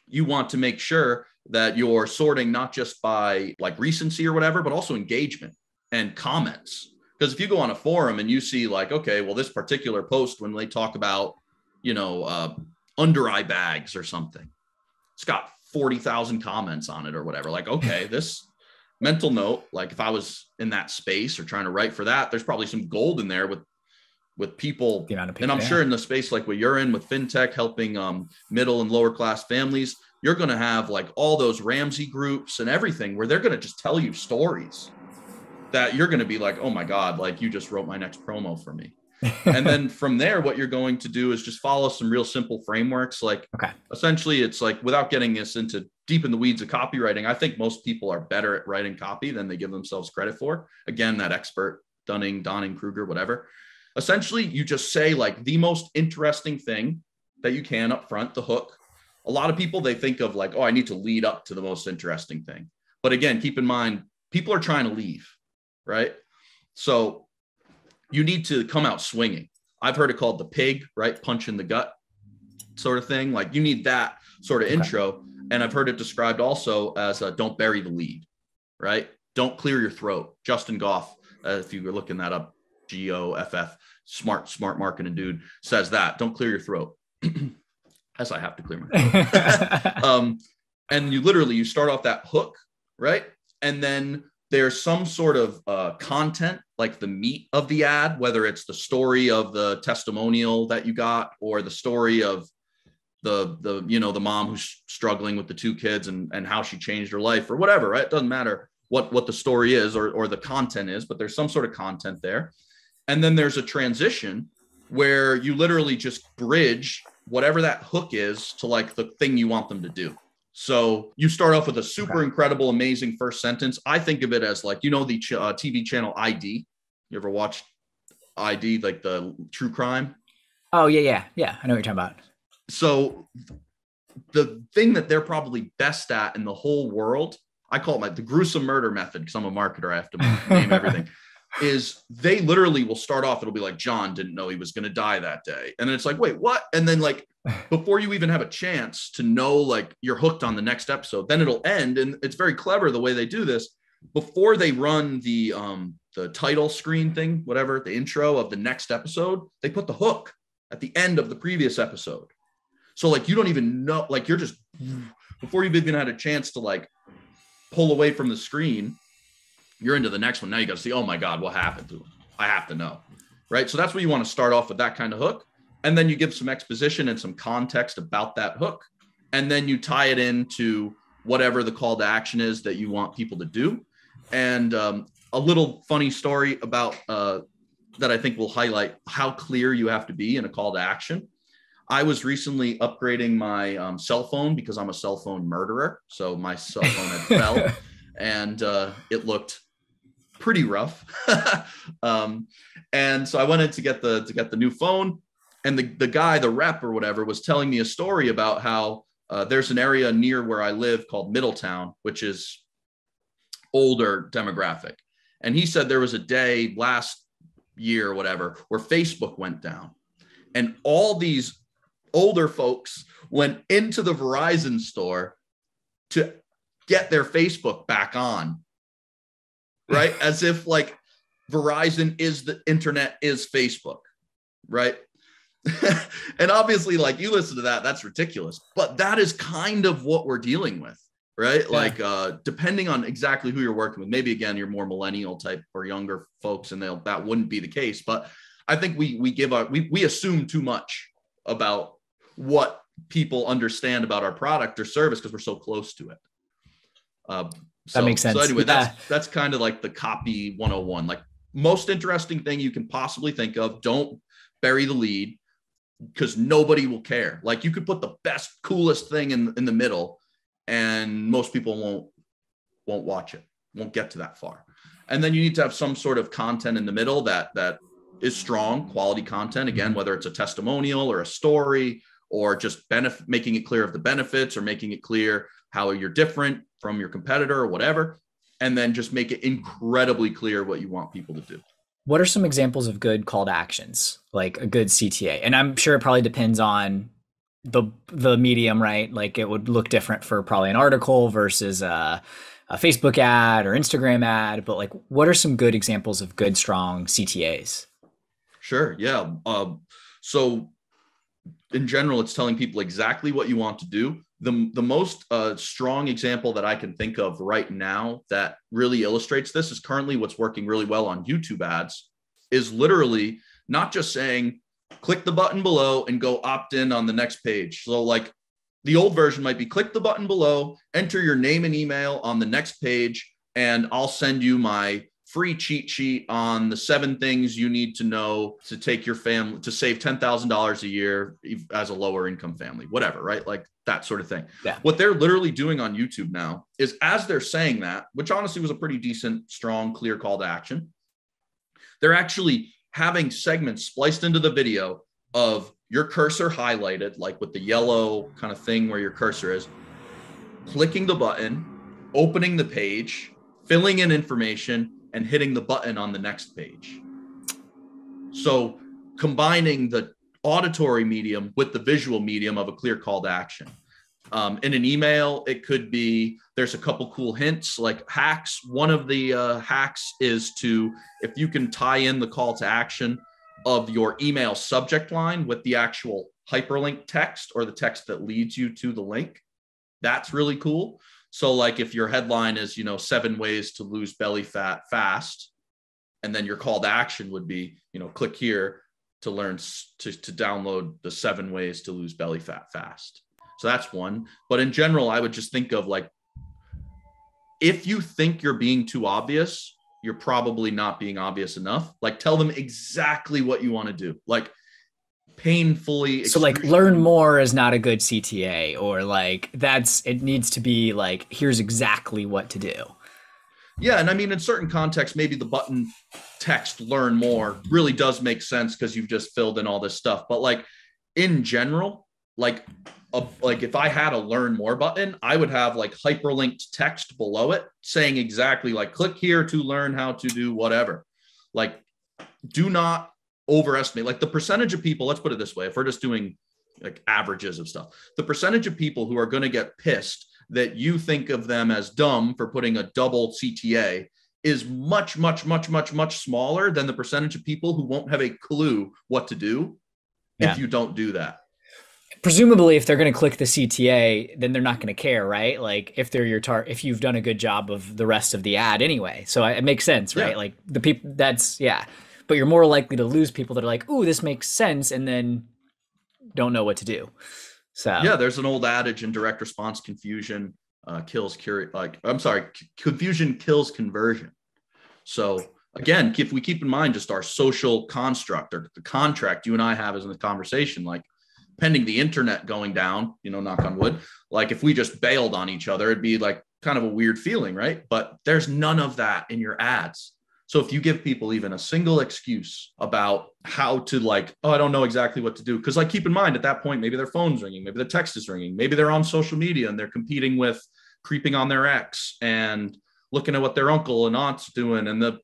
you want to make sure that you're sorting not just by like recency or whatever, but also engagement and comments. Because if you go on a forum and you see like, okay, well, this particular post, when they talk about, under eye bags or something, it's got 40,000 comments on it or whatever. Like, okay, this mental note, like if I was in that space or trying to write for that, there's probably some gold in there with people. And I'm sure in the space like what you're in with fintech, helping middle and lower class families, you're going to have like all those Ramsey groups and everything where they're going to just tell you stories that you're going to be like, oh my God, like you just wrote my next promo for me. And then from there, what you're going to do is just follow some real simple frameworks. Like essentially it's like, without getting us into deep in the weeds of copywriting, I think most people are better at writing copy than they give themselves credit for. Again, that expert, Dunning-Kruger, whatever. Essentially, you just say like the most interesting thing that you can up front, the hook. A lot of people, they think of like, oh, I need to lead up to the most interesting thing. But again, keep in mind, people are trying to leave, right? So you need to come out swinging. I've heard it called the pig, right? Punch in the gut sort of thing. Like you need that sort of intro. And I've heard it described also as don't bury the lead, right? Don't clear your throat. Justin Goff, if you were looking that up, Goff, smart marketing dude, says that. Don't clear your throat. As I have to clear my throat. And you start off that hook, right? And then there's some sort of content, like the meat of the ad, whether it's the story of the testimonial that you got or the story of the mom who's struggling with the two kids and how she changed her life or whatever, right? It doesn't matter what the story is or the content is, but there's some sort of content there. And then there's a transition where you literally just bridge whatever that hook is to like the thing you want them to do. So you start off with a super incredible, amazing first sentence. I think of it as like, the TV channel ID. You ever watched ID, like the true crime? Oh, yeah. I know what you're talking about. So the thing that they're probably best at in the whole world, I call it the gruesome murder method because I'm a marketer. I have to name everything. Is they literally will start off. It'll be like, John didn't know he was going to die that day. And then it's like, wait, what? And then like, before you even have a chance to know, like you're hooked on the next episode, then it'll end. And it's very clever the way they do this. Before they run the title screen thing, whatever, the intro of the next episode, they put the hook at the end of the previous episode. So like, you don't even know, like you're just, before you've even had a chance to like pull away from the screen, you're into the next one. Now you got to see, oh my God, what happened to him? I have to know. Right. So that's where you want to start off with, that kind of hook. And then you give some exposition and some context about that hook. And then you tie it into whatever the call to action is that you want people to do. And a little funny story about that I think will highlight how clear you have to be in a call to action. I was recently upgrading my cell phone because I'm a cell phone murderer. So my cell phone had fell and it looked pretty rough. And so I went in to get the new phone, and the guy, the rep or whatever, was telling me a story about how there's an area near where I live called Middletown, which is older demographic. And he said there was a day last year or whatever where Facebook went down, and all these older folks went into the Verizon store to get their Facebook back on, right? As if like Verizon is the internet is Facebook, right? And obviously, like, you listen to that, that's ridiculous, but that is kind of what we're dealing with, right? Yeah. Like, depending on exactly who you're working with, maybe again, you're more millennial type or younger folks, and that wouldn't be the case. But I think we assume too much about what people understand about our product or service because we're so close to it. That makes sense. So anyway, that's kind of like the copy 101. Like, most interesting thing you can possibly think of. Don't bury the lead, because nobody will care. Like, you could put the best, coolest thing in the middle, and most people won't watch it, won't get to that far. And then you need to have some sort of content in the middle that is strong, quality content. Again, whether it's a testimonial or a story, or just making it clear of the benefits, or making it clear how you're different from your competitor or whatever. And then just make it incredibly clear what you want people to do. What are some examples of good call to actions, like a good CTA? And I'm sure it probably depends on the medium, right? Like, it would look different for probably an article versus a Facebook ad or Instagram ad. But like, what are some good examples of good, strong CTAs? Sure. Yeah. So in general, it's telling people exactly what you want to do. The most strong example that I can think of right now that really illustrates this is currently what's working really well on YouTube ads is literally not just saying, click the button below and go opt in on the next page. So like, the old version might be click the button below, enter your name and email on the next page, and I'll send you my free cheat sheet on the 7 things you need to know to take your family to save $10,000 a year as a lower income family, whatever, right? Like that sort of thing. Yeah. What they're literally doing on YouTube now is, as they're saying that, which honestly was a pretty decent, strong, clear call to action, they're actually having segments spliced into the video of your cursor highlighted, like with the yellow kind of thing where your cursor is, clicking the button, opening the page, filling in information, and hitting the button on the next page. So combining the auditory medium with the visual medium of a clear call to action. In an email, it could be, there's a couple cool hints like hacks. One of the hacks is if you can tie in the call to action of your email subject line with the actual hyperlink text or the text that leads you to the link, that's really cool. So like, if your headline is, 7 ways to lose belly fat fast, and then your call to action would be, click here to learn to download the 7 ways to lose belly fat fast. So that's one. But in general, I would just think of like, if you think you're being too obvious, you're probably not being obvious enough. Like, tell them exactly what you want to do. Like, painfully. So like, learn more is not a good CTA, or like, it needs to be like, here's exactly what to do. Yeah. And I mean, in certain contexts, maybe the button text learn more really does make sense because you've just filled in all this stuff. But like, in general, like if I had a learn more button, I would have like hyperlinked text below it saying exactly like, click here to learn how to do whatever. Like, do not overestimate, like, the percentage of people, let's put it this way, if we're just doing like averages of stuff, the percentage of people who are going to get pissed that you think of them as dumb for putting a double CTA is much, much, much, much, much smaller than the percentage of people who won't have a clue what to do if you don't do that. Presumably, if they're going to click the CTA, then they're not going to care, right? Like, if they're your if you've done a good job of the rest of the ad anyway. So it makes sense, right? Like, the people, but you're more likely to lose people that are like, ooh, this makes sense, and then don't know what to do. So yeah, there's an old adage in direct response confusion. confusion kills conversion. So again, if we keep in mind just our social construct or the contract you and I have as in the conversation, like pending the internet going down, knock on wood, like if we just bailed on each other, it'd be like kind of a weird feeling, right? But there's none of that in your ads. So if you give people even a single excuse about how to like, oh, I don't know exactly what to do. Cause like, keep in mind at that point, maybe their phone's ringing, maybe the text is ringing, maybe they're on social media and they're competing with creeping on their ex and looking at what their uncle and aunt's doing. And the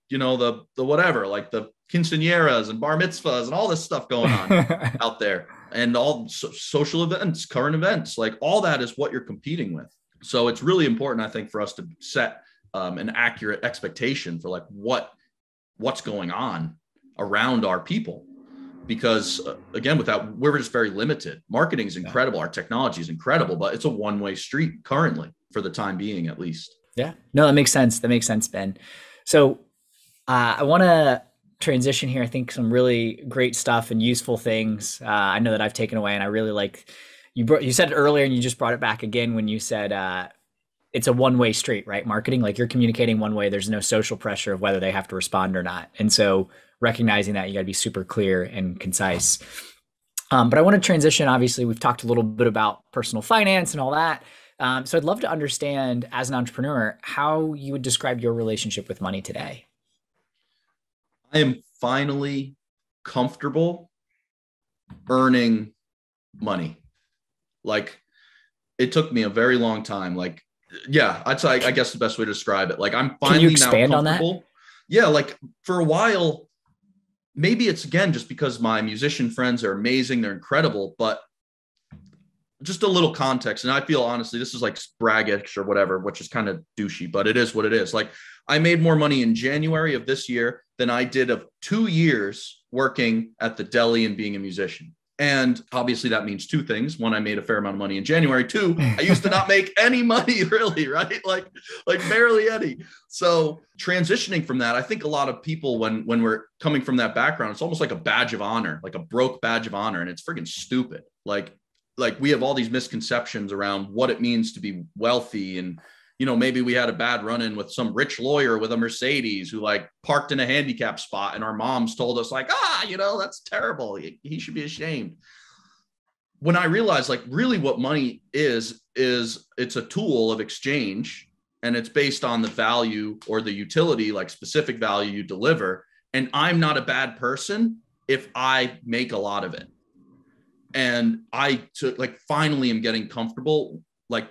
whatever, like the quinceañeras and bar mitzvahs and all this stuff going on out there and all social events, current events, like all that is what you're competing with. So it's really important, I think, for us to set an accurate expectation for like what's going on around our people, because again, without, we're just very limited. Marketing is incredible. Our technology is incredible, but it's a one-way street currently for the time being, at least. Yeah, no, that makes sense. That makes sense, Ben. So I want to transition here. I think some really great stuff and useful things. I know that I've taken away, and I really like you said it earlier and you just brought it back again when you said, it's a one-way street, right? Marketing, like you're communicating one way. There's no social pressure of whether they have to respond or not. And so recognizing that, you got to be super clear and concise. But I want to transition. Obviously, we've talked a little bit about personal finance and all that. So I'd love to understand, as an entrepreneur, how you would describe your relationship with money today. I am finally comfortable earning money. Like, it took me a very long time. Like, yeah, I'd say, I guess the best way to describe it. Like, I'm finally Can you expand now on comfortable. that? Yeah, like for a while, maybe it's again just because my musician friends are amazing, they're incredible, but just a little context. And I feel honestly, this is like braggish or whatever, which is kind of douchey, but it is what it is. Like, I made more money in January of this year than I did of 2 years working at the deli and being a musician. And obviously that means two things. One, I made a fair amount of money in January. Two, I used to not make any money really, right? Like barely any. So transitioning from that, I think a lot of people, when we're coming from that background, it's almost like a badge of honor, like a broke badge of honor. And it's freaking stupid. Like we have all these misconceptions around what it means to be wealthy. And, maybe we had a bad run-in with some rich lawyer with a Mercedes who like parked in a handicap spot. And our moms told us like, that's terrible. He should be ashamed. When I realized like really what money is it's a tool of exchange, and it's based on the value or the utility, like specific value you deliver. And I'm not a bad person if I make a lot of it. And I finally am getting comfortable, like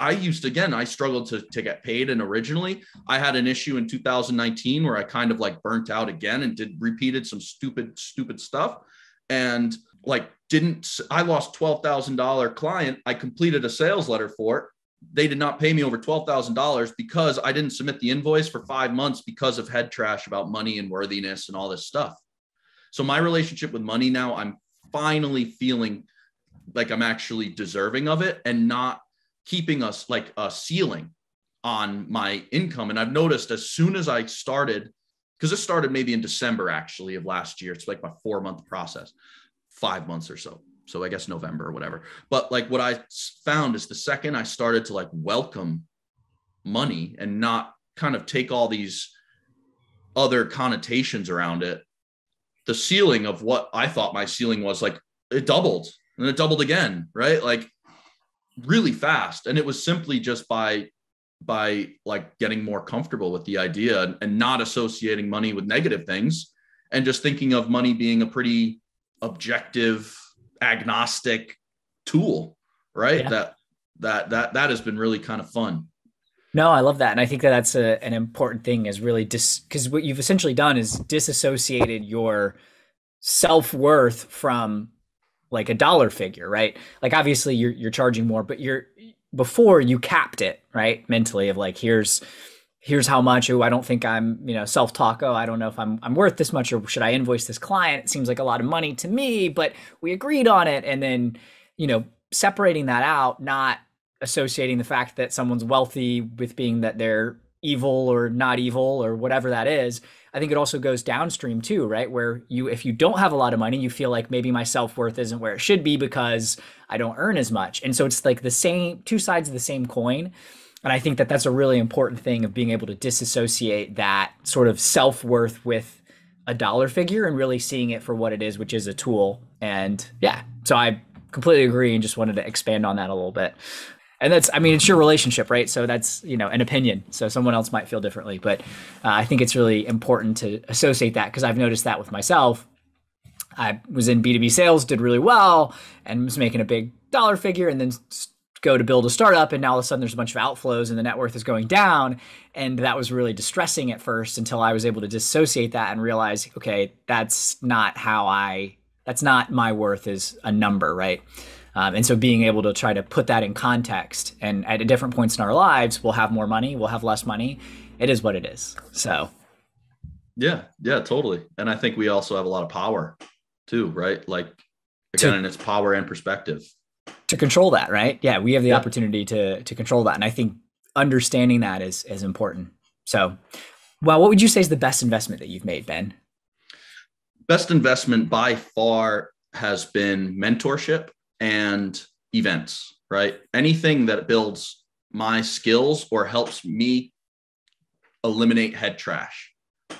I struggled to get paid. And originally I had an issue in 2019 where I kind of like burnt out again and repeated some stupid stuff. And I lost $12,000 client. I completed a sales letter for it. They did not pay me over $12,000 because I didn't submit the invoice for 5 months because of head trash about money and worthiness and all this stuff. So my relationship with money now, I'm finally feeling like I'm actually deserving of it and not keeping us like a ceiling on my income. And I've noticed as soon as I started, because this started maybe in December actually of last year, it's like my 4-month process, 5 months or so. So I guess November or whatever. But like what I found is the second I started to like welcome money and not kind of take all these other connotations around it, the ceiling of what I thought my ceiling was, like it doubled and it doubled again, right? Like really fast. And it was simply just by like getting more comfortable with the idea and not associating money with negative things and just thinking of money being a pretty objective, agnostic tool, right? Yeah. That has been really kind of fun. No, I love that. And I think that that's an important thing, is really because what you've essentially done is disassociated your self-worth from like a dollar figure, right? Like obviously you're charging more, but before you capped it, right? Mentally of like, here's how much. Oh, I don't think I'm, self-talk. Oh, I don't know if I'm worth this much, or should I invoice this client? It seems like a lot of money to me, but we agreed on it. And then, separating that out, not associating the fact that someone's wealthy with being that they're, evil or not evil or whatever that is. I think it also goes downstream too, right? Where if you don't have a lot of money, you feel like maybe my self-worth isn't where it should be because I don't earn as much. And so it's like the same, two sides of the same coin. And I think that that's a really important thing of being able to disassociate that sort of self-worth with a dollar figure and really seeing it for what it is, which is a tool. And yeah, so I completely agree and just wanted to expand on that a little bit. And that's, I mean, it's your relationship, right? So that's, you know, an opinion. So someone else might feel differently, but I think it's really important to associate that because I've noticed that with myself. I was in B2B sales, did really well and was making a big dollar figure and then go to build a startup. And now all of a sudden there's a bunch of outflows and the net worth is going down. And that was really distressing at first until I was able to dissociate that and realize, okay, that's not my worth is a number, right? And so being able to try to put that in context and at different points in our lives, we'll have more money, we'll have less money. It is what it is. So. Yeah, totally. And I think we also have a lot of power too, right? Like again, and it's power and perspective. To control that, right? Yeah, we have the opportunity to control that. And I think understanding that is important. So, well, what would you say is the best investment that you've made, Ben? Best investment by far has been mentorship and events, right? Anything that builds my skills or helps me eliminate head trash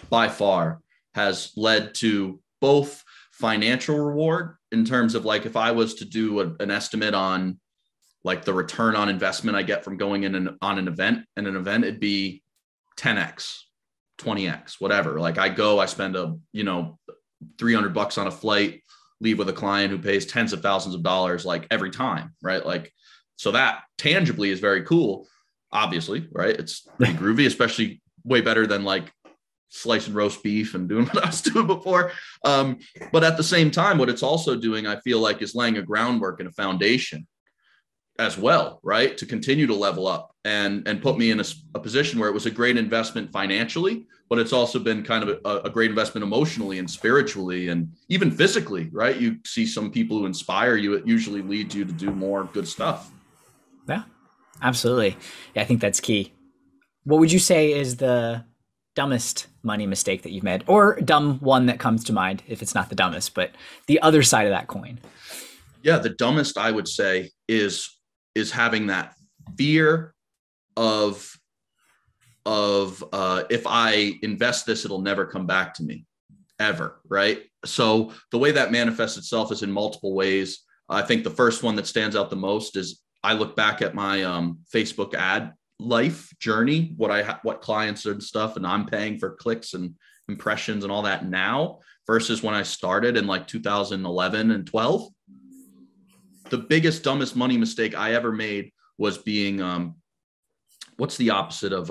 by far has led to both financial reward in terms of like, if I was to do an estimate on like the return on investment I get from going in on an event, it'd be 10x, 20x, whatever. Like I spend $300 on a flight, leave with a client who pays tens of thousands of dollars like every time, right? Like, so that tangibly is very cool, obviously, right? It's pretty groovy, especially way better than like slicing roast beef and doing what I was doing before. But at the same time, what it's also doing, I feel like, is laying a groundwork and a foundation as well, right? To continue to level up and put me in a position where it was a great investment financially, but it's also been kind of a great investment emotionally and spiritually and even physically, right? You see some people who inspire you, it usually leads you to do more good stuff. Yeah, absolutely. Yeah, I think that's key. What would you say is the dumbest money mistake that you've made, or dumb one that comes to mind if it's not the dumbest, but the other side of that coin? Yeah, the dumbest I would say is having that fear of if I invest this, it'll never come back to me ever, right? So the way that manifests itself is in multiple ways. I think the first one that stands out the most is I look back at my Facebook ad life journey, what clients and stuff, and I'm paying for clicks and impressions and all that now versus when I started in like 2011 and 12. The biggest, dumbest money mistake I ever made was being, what's the opposite of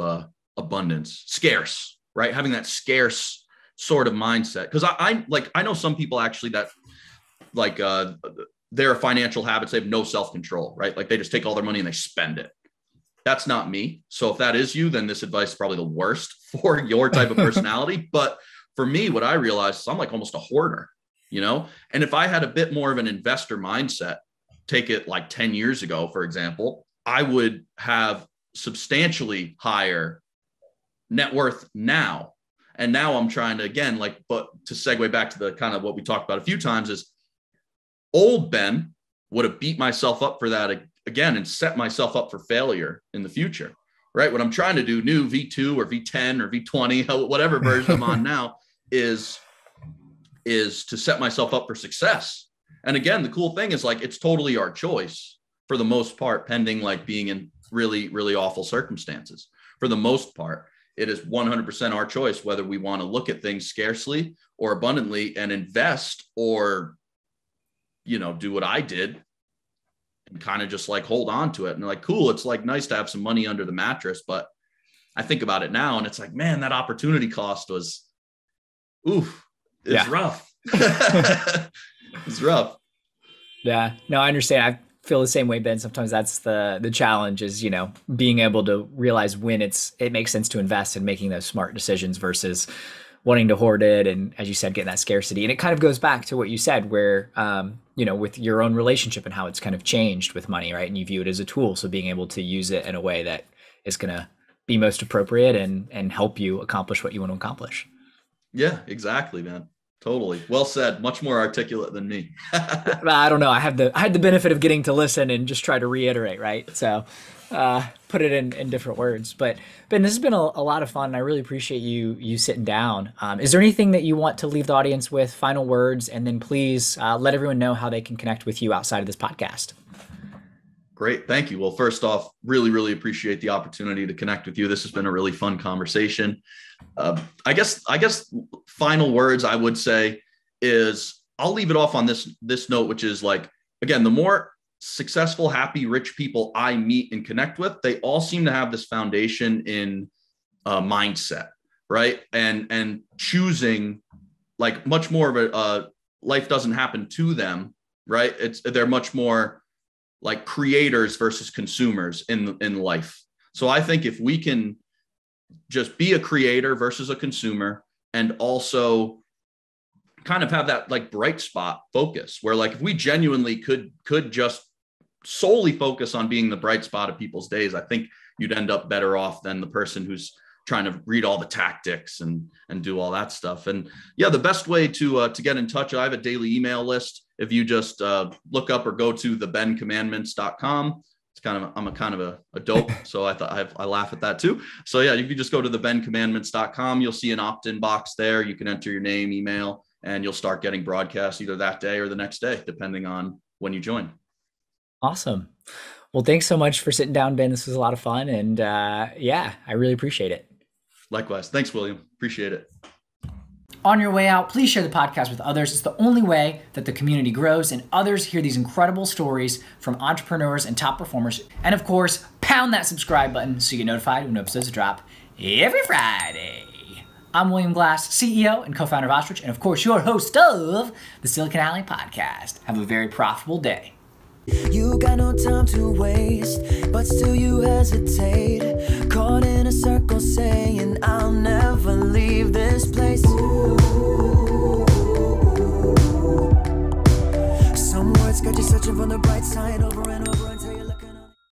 abundance? Scarce, right? Having that scarce sort of mindset. Because I know some people actually that like their financial habits, they have no self-control, right? Like they just take all their money and they spend it. That's not me. So if that is you, then this advice is probably the worst for your type of personality. But for me, what I realized is I'm like almost a hoarder, you know? And if I had a bit more of an investor mindset, take it like 10 years ago, for example, I would have substantially higher net worth now. And now I'm trying to, again, but to segue back to the kind of what we talked about a few times is old Ben would have beat myself up for that again and set myself up for failure in the future, right? What I'm trying to do, new V2 or V10 or V20, whatever version I'm on now is to set myself up for success. And again, the cool thing is like, it's totally our choice for the most part, pending like being in really, really awful circumstances. For the most part, it is 100% our choice, whether we want to look at things scarcely or abundantly and invest or, do what I did and kind of just like hold on to it. And like, cool. It's like nice to have some money under the mattress, but I think about it now and it's like, man, that opportunity cost was, rough. It's rough. Yeah, no, I understand. I feel the same way, Ben. Sometimes that's the challenge is, being able to realize when it makes sense to invest and making those smart decisions versus wanting to hoard it. And as you said, getting that scarcity. And it kind of goes back to what you said where, with your own relationship and how it's kind of changed with money, right? And you view it as a tool. So being able to use it in a way that is going to be most appropriate and help you accomplish what you want to accomplish. Yeah, exactly, man. Totally. Well said. Much more articulate than me. I don't know. I had the benefit of getting to listen and just try to reiterate, right? So put it in different words. But Ben, this has been a lot of fun. And I really appreciate you sitting down. Is there anything that you want to leave the audience with, final words, and then please let everyone know how they can connect with you outside of this podcast? Great. Thank you. Well, first off, really, really appreciate the opportunity to connect with you. This has been a really fun conversation. I guess final words I would say is I'll leave it off on this note, which is like, again, the more successful, happy, rich people I meet and connect with, they all seem to have this foundation in mindset, right? And choosing like much more of a life doesn't happen to them, right? They're much more like creators versus consumers in life. So I think if we can just be a creator versus a consumer, and also kind of have that like bright spot focus where like if we genuinely could just solely focus on being the bright spot of people's days, I think you'd end up better off than the person who's trying to read all the tactics and do all that stuff. And yeah, the best way to get in touch, I have a daily email list. If you just look up or go to thebencommandments.com, I'm a kind of a dope. So I laugh at that too. So yeah, if you just go to thebencommandments.com, you'll see an opt-in box there. You can enter your name, email, and you'll start getting broadcasts either that day or the next day, depending on when you join. Awesome. Well, thanks so much for sitting down, Ben. This was a lot of fun. And yeah, I really appreciate it. Likewise. Thanks, William. Appreciate it. On your way out, please share the podcast with others. It's the only way that the community grows and others hear these incredible stories from entrepreneurs and top performers. And of course, pound that subscribe button so you get notified when episodes drop every Friday. I'm William Glass, CEO and co-founder of Ostrich, and of course, your host of the Silicon Alley Podcast. Have a very profitable day. You got no time to waste, but still you hesitate. Caught in a circle saying, I'll never leave this place. Some words got you searching for the bright side over and over.